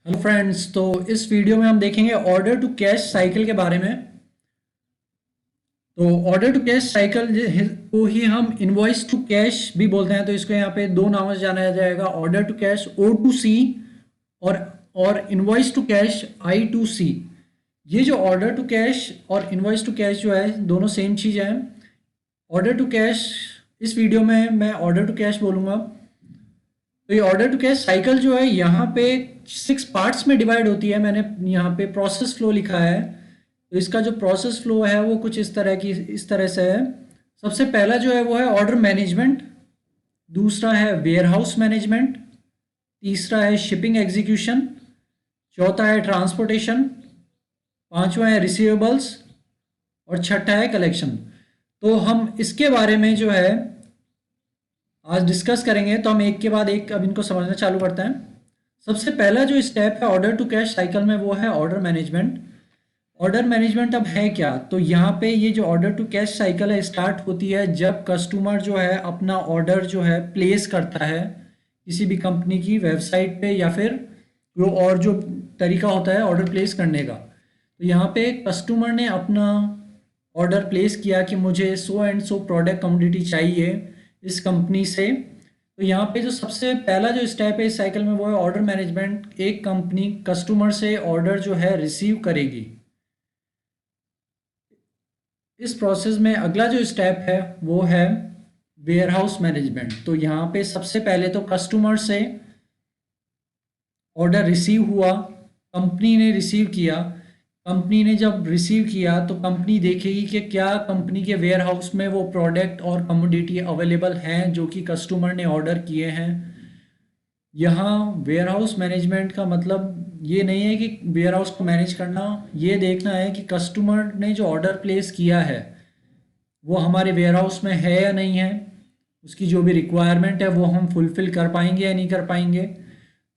Hello friends. तो इस video में हम देखेंगे ऑर्डर टू कैश साइकिल के बारे में। तो ऑर्डर टू कैश साइकिल को ही हम इनवॉइस टू कैश भी बोलते हैं। तो इसको यहाँ पे दो नामों से जाना जाएगा, order to cash O to C और invoice to cash I to C. ये जो ऑर्डर टू कैश और इनवॉइस टू कैश जो है दोनों सेम चीज़ है। ऑर्डर टू कैश, इस वीडियो में मैं ऑर्डर टू कैश बोलूँगा। तो ये ऑर्डर टू कैश साइकिल जो है यहाँ पे 6 पार्ट्स में डिवाइड होती है। मैंने यहाँ पे प्रोसेस फ्लो लिखा है। तो इसका जो प्रोसेस फ्लो है वो कुछ इस तरह से है। सबसे पहला जो है वो है ऑर्डर मैनेजमेंट, दूसरा है वेयर हाउस मैनेजमेंट, तीसरा है शिपिंग एग्जीक्यूशन, चौथा है ट्रांसपोर्टेशन, पांचवा है रिसीवेबल्स और छठा है कलेक्शन। तो हम इसके बारे में जो है आज डिस्कस करेंगे। तो हम एक के बाद एक अब इनको समझना चालू करते हैं। सबसे पहला जो स्टेप है ऑर्डर टू कैश साइकिल में वो है ऑर्डर मैनेजमेंट। ऑर्डर मैनेजमेंट अब है क्या? तो यहाँ पे ये जो ऑर्डर टू कैश साइकिल है स्टार्ट होती है जब कस्टमर जो है अपना ऑर्डर जो है प्लेस करता है किसी भी कंपनी की वेबसाइट पे, या फिर वो और जो तरीका होता है ऑर्डर प्लेस करने का। तो यहाँ पे कस्टमर ने अपना ऑर्डर प्लेस किया कि मुझे so and so product commodity चाहिए इस कंपनी से। तो यहाँ पे जो सबसे पहला जो स्टेप है इस साइकिल में वो है ऑर्डर मैनेजमेंट। एक कंपनी कस्टमर से ऑर्डर जो है रिसीव करेगी। इस प्रोसेस में अगला जो स्टेप है वो है वेयर हाउस मैनेजमेंट। तो यहाँ पे सबसे पहले तो कस्टमर से ऑर्डर रिसीव हुआ, कंपनी ने रिसीव किया। कंपनी ने जब रिसीव किया तो कंपनी देखेगी कि क्या कंपनी के वेयर हाउस में वो प्रोडक्ट और कमोडिटी अवेलेबल हैं जो कि कस्टमर ने ऑर्डर किए हैं। यहाँ वेयर हाउस मैनेजमेंट का मतलब ये नहीं है कि वेयर हाउस को मैनेज करना, ये देखना है कि कस्टमर ने जो ऑर्डर प्लेस किया है वो हमारे वेयर हाउस में है या नहीं है, उसकी जो भी रिक्वायरमेंट है वो हम फुलफ़िल कर पाएंगे या नहीं कर पाएंगे।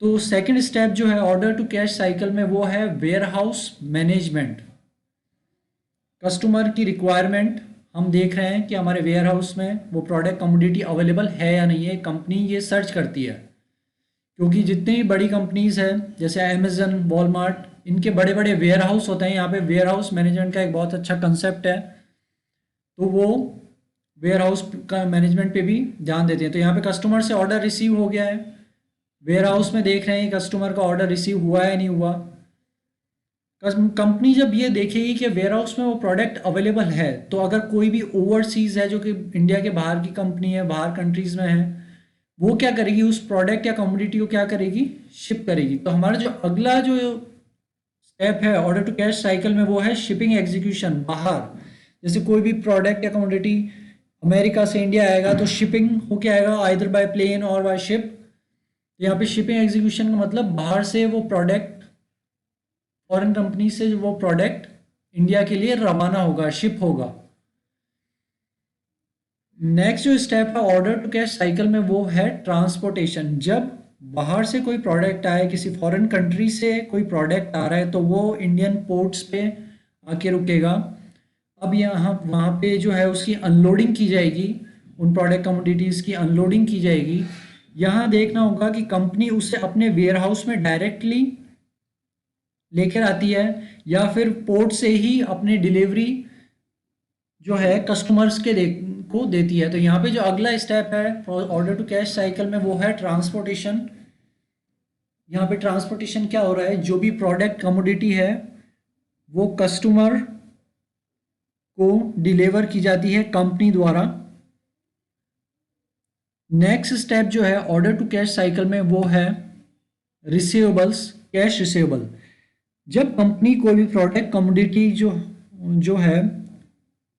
तो सेकंड स्टेप जो है ऑर्डर टू कैश साइकिल में वो है वेयर हाउस मैनेजमेंट। कस्टमर की रिक्वायरमेंट हम देख रहे हैं कि हमारे वेयर हाउस में वो प्रोडक्ट कमोडिटी अवेलेबल है या नहीं है। कंपनी ये सर्च करती है क्योंकि जितनी भी बड़ी कंपनीज है जैसे अमेजन, वॉलमार्ट, इनके बड़े बड़े वेयर हाउस होते हैं। यहाँ पे वेयर हाउस मैनेजमेंट का एक बहुत अच्छा कंसेप्ट है। तो वो वेयर हाउस का मैनेजमेंट पे भी ध्यान देते हैं। तो यहाँ पे कस्टमर से ऑर्डर रिसीव हो गया है, वेयर हाउस में देख रहे हैं कस्टमर का ऑर्डर रिसीव हुआ है नहीं हुआ। कंपनी जब ये देखेगी कि वेयर हाउस में वो प्रोडक्ट अवेलेबल है, तो अगर कोई भी ओवरसीज़ है जो कि इंडिया के बाहर की कंपनी है, बाहर कंट्रीज़ में है, वो क्या करेगी, उस प्रोडक्ट या कमोडिटी को क्या करेगी, शिप करेगी। तो हमारा जो अगला जो स्टेप है ऑर्डर टू कैश साइकिल में वो है शिपिंग एग्जीक्यूशन। बाहर जैसे कोई भी प्रोडक्ट या कमोडिटी अमेरिका से इंडिया आएगा तो शिपिंग होके आएगा आइदर बाय प्लेन और बाय शिप। यहाँ पे शिपिंग एग्जीक्यूशन का मतलब बाहर से वो प्रोडक्ट, फॉरेन कंपनी से वो प्रोडक्ट इंडिया के लिए रवाना होगा, शिप होगा। नेक्स्ट जो स्टेप है ऑर्डर टू कैश साइकिल में वो है ट्रांसपोर्टेशन। जब बाहर से कोई प्रोडक्ट आए, किसी फॉरेन कंट्री से कोई प्रोडक्ट आ रहा है तो वो इंडियन पोर्ट्स पे आके रुकेगा। अब यहाँ वहाँ पे जो है उसकी अनलोडिंग की जाएगी, उन प्रोडक्ट कमोडिटीज़ की अनलोडिंग की जाएगी। यहाँ देखना होगा कि कंपनी उसे अपने वेयर हाउस में डायरेक्टली लेकर आती है या फिर पोर्ट से ही अपनी डिलीवरी जो है कस्टमर्स को देती है। तो यहाँ पे जो अगला स्टेप है ऑर्डर टू कैश साइकिल में वो है ट्रांसपोर्टेशन। यहाँ पे ट्रांसपोर्टेशन क्या हो रहा है, जो भी प्रोडक्ट कमोडिटी है वो कस्टमर को डिलीवर की जाती है कंपनी द्वारा। नेक्स्ट स्टेप जो है ऑर्डर टू कैश साइकिल में वो है रिसीवेबल्स, कैश रिसीवेबल। जब कंपनी कोई भी प्रोडक्ट कमोडिटी जो जो है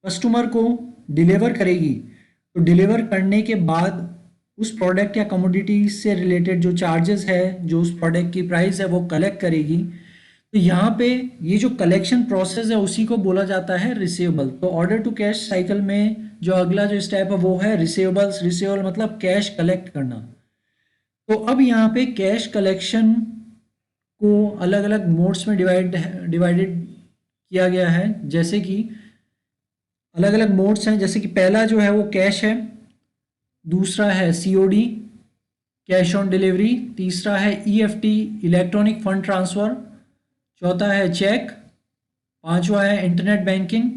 कस्टमर को डिलीवर करेगी, तो डिलीवर करने के बाद उस प्रोडक्ट या कमोडिटी से रिलेटेड जो चार्जेस है, जो उस प्रोडक्ट की प्राइस है वो कलेक्ट करेगी। तो यहाँ पे ये जो कलेक्शन प्रोसेस है उसी को बोला जाता है रिसीवेबल। तो ऑर्डर टू कैश साइकिल में जो अगला जो स्टेप है वो है रिसीवेबल्स। रिसीवेबल मतलब कैश कलेक्ट करना। तो अब यहाँ पे कैश कलेक्शन को अलग अलग मोड्स में डिवाइडेड किया गया है। जैसे कि अलग अलग मोड्स हैं, जैसे कि पहला जो है वो कैश है, दूसरा है सीओडी, कैश ऑन डिलीवरी, तीसरा है ईएफटी इलेक्ट्रॉनिक फंड ट्रांसफ़र, चौथा है चेक, पांचवा है इंटरनेट बैंकिंग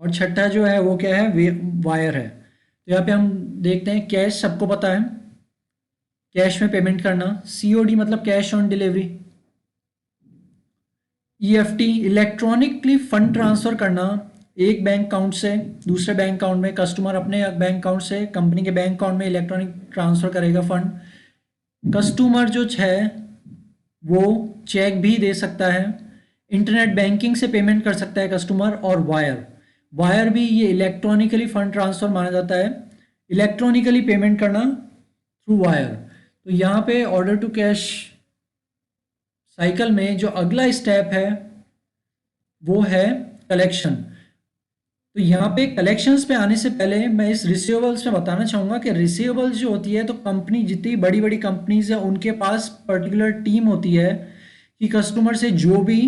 और छठा जो है वो क्या है, वायर है। तो यहाँ पे हम देखते हैं कैश सबको पता है, कैश में पेमेंट करना, सीओडी मतलब cash on delivery, EFT electronically fund transfer करना एक बैंक अकाउंट से दूसरे बैंक अकाउंट में, कस्टमर अपने बैंक अकाउंट से कंपनी के बैंक अकाउंट में इलेक्ट्रॉनिक ट्रांसफ़र करेगा फंड। कस्टमर जो है वो चेक भी दे सकता है, इंटरनेट बैंकिंग से पेमेंट कर सकता है कस्टमर, और वायर, वायर भी ये इलेक्ट्रॉनिकली फंड ट्रांसफ़र माना जाता है, इलेक्ट्रॉनिकली पेमेंट करना थ्रू वायर। तो यहाँ पे ऑर्डर टू कैश साइकिल में जो अगला स्टेप है वो है कलेक्शन। तो यहाँ पे कलेक्शंस पे आने से पहले मैं इस रिसीवेबल्स में बताना चाहूँगा कि रिसीवेबल्स जो होती है, तो कंपनी जितनी बड़ी बड़ी कंपनीज है उनके पास पर्टिकुलर टीम होती है कि कस्टमर से जो भी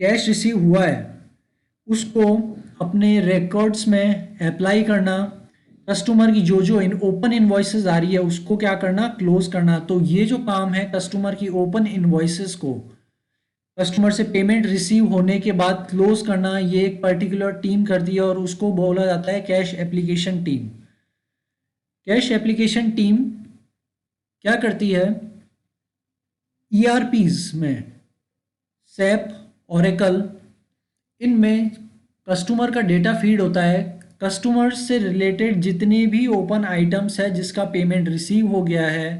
कैश रिसीव हुआ है उसको अपने रिकॉर्ड्स में अप्लाई करना, कस्टमर की जो जो ओपन इनवॉइसेस आ रही है उसको क्या करना, क्लोज करना। तो ये जो काम है कस्टमर की ओपन इनवॉइसेस को कस्टमर से पेमेंट रिसीव होने के बाद क्लोज करना, ये एक पर्टिकुलर टीम करती है और उसको बोला जाता है cash application team. Cash application team क्या करती है, ईआरपीज में सैप, ओरेकल, इनमें कस्टमर का डेटा फीड होता है, कस्टमर से रिलेटेड जितने भी ओपन आइटम्स है जिसका पेमेंट रिसीव हो गया है,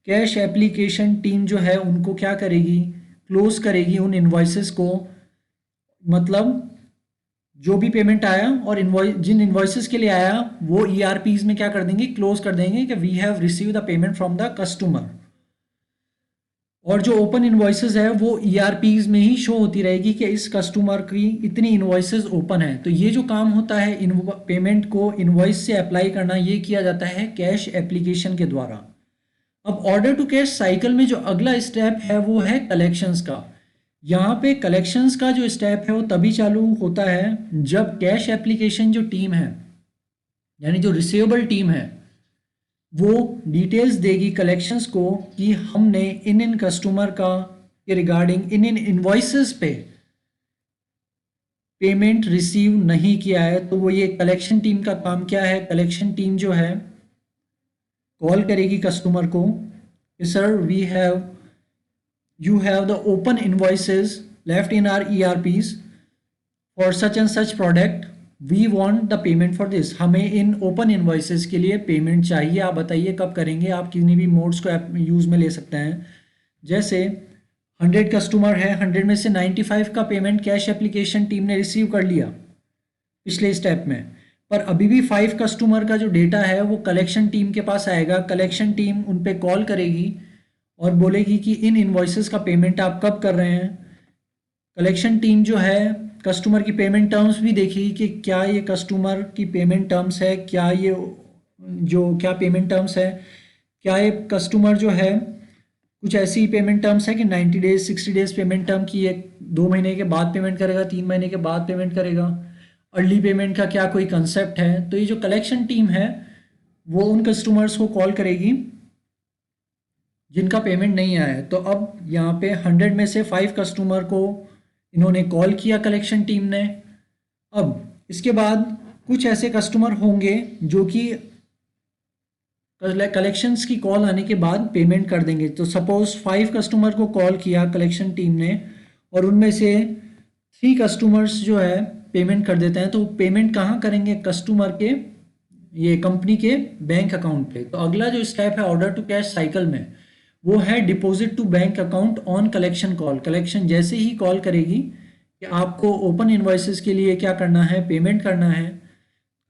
कैश एप्लीकेशन टीम जो है उनको क्या करेगी, क्लोज करेगी उन इन्वॉइसेस को। मतलब जो भी पेमेंट आया और इन्वॉइस जिन इन्वॉइसेस के लिए आया वो ईआरपीज में क्या कर देंगे, क्लोज कर देंगे कि we have received the payment from the customer. और जो ओपन इन्वॉइसेस है वो ईआरपीज में ही शो होती रहेगी कि इस कस्टमर की इतनी इन्वॉइसेस ओपन है। तो ये जो काम होता है इन पेमेंट को इन्वॉइस से अप्लाई करना, ये किया जाता है कैश एप्लीकेशन के द्वारा। अब ऑर्डर टू कैश साइकिल में जो अगला स्टेप है वो है कलेक्शंस का। यहाँ पे कलेक्शंस का जो स्टेप है वो तभी चालू होता है जब कैश एप्लीकेशन जो टीम है, यानी जो रिसीवेबल टीम है, वो डिटेल्स देगी कलेक्शंस को कि हमने इन कस्टमर का के रिगार्डिंग इन इनवॉइसेस पे पेमेंट रिसीव नहीं किया है। तो वो ये कलेक्शन टीम का काम क्या है, कलेक्शन टीम जो है कॉल करेगी कस्टमर को कि sir we have you have the open invoices left in our ERPs for such and such product, we want the payment for this। हमें इन ओपन इन्वॉइसेस के लिए पेमेंट चाहिए, आप बताइए कब करेंगे। आप किसी भी मोड्स को यूज़ में ले सकते हैं। जैसे 100 कस्टमर है, 100 में से 95 का पेमेंट कैश एप्लीकेशन टीम ने रिसीव कर लिया पिछले स्टेप में, पर अभी भी 5 कस्टमर का जो डेटा है वो कलेक्शन टीम के पास आएगा। कलेक्शन टीम उन पे कॉल करेगी और बोलेगी कि इन इन्वॉइसेस का पेमेंट आप कब कर रहे हैं। कलेक्शन टीम जो है कस्टमर की पेमेंट टर्म्स भी देखेगी कि क्या ये कस्टमर की पेमेंट टर्म्स है, क्या ये जो क्या पेमेंट टर्म्स है, क्या ये कस्टमर जो है कुछ ऐसी पेमेंट टर्म्स है कि 90 डेज 60 डेज पेमेंट टर्म की, एक 2 महीने के बाद पेमेंट करेगा, 3 महीने के बाद पेमेंट करेगा, अर्ली पेमेंट का क्या कोई कंसेप्ट है। तो ये जो कलेक्शन टीम है वो उन कस्टमर्स को कॉल करेगी जिनका पेमेंट नहीं आया है। तो अब यहाँ पे 100 में से 5 कस्टमर को इन्होंने कॉल किया कलेक्शन टीम ने। अब इसके बाद कुछ ऐसे कस्टमर होंगे जो कि कलेक्शंस की कॉल आने के बाद पेमेंट कर देंगे। तो सपोज 5 कस्टमर को कॉल किया कलेक्शन टीम ने और उनमें से 3 कस्टमर्स जो है पेमेंट कर देते हैं। तो पेमेंट कहाँ करेंगे, कस्टमर के ये कंपनी के बैंक अकाउंट पे। तो अगला जो स्टेप है ऑर्डर टू कैश साइकिल में वो है deposit to bank account on collection call. Collection जैसे ही कॉल करेगी कि आपको ओपन इनवॉइसेस के लिए क्या करना है, पेमेंट करना है,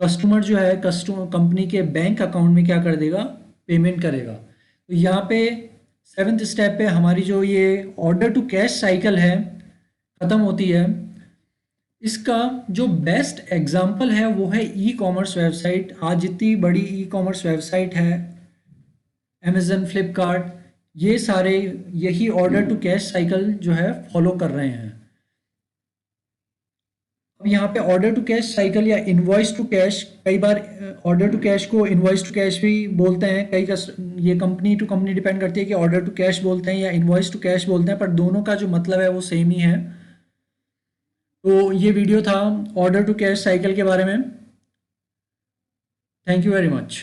कस्टमर जो है कंपनी के बैंक अकाउंट में क्या कर देगा, पेमेंट करेगा। तो यहाँ पे 7th स्टेप पे हमारी जो ये ऑर्डर टू कैश साइकिल है ख़त्म होती है। इसका जो बेस्ट एग्जाम्पल है वो है ई कॉमर्स वेबसाइट। आज जितनी बड़ी ई कॉमर्स वेबसाइट है, अमेजन, फ्लिपकार्ट, ये सारे यही ऑर्डर टू कैश साइकिल जो है फॉलो कर रहे हैं। अब यहाँ पे ऑर्डर टू कैश साइकिल या इनवॉइस टू कैश, कई बार ऑर्डर टू कैश को इनवॉइस टू कैश भी बोलते हैं, ये कंपनी टू कंपनी डिपेंड करती है कि ऑर्डर टू कैश बोलते हैं या इनवॉइस टू कैश बोलते हैं, पर दोनों का जो मतलब है वो सेम ही है। तो ये वीडियो था ऑर्डर टू कैश साइकिल के बारे में। Thank you very much.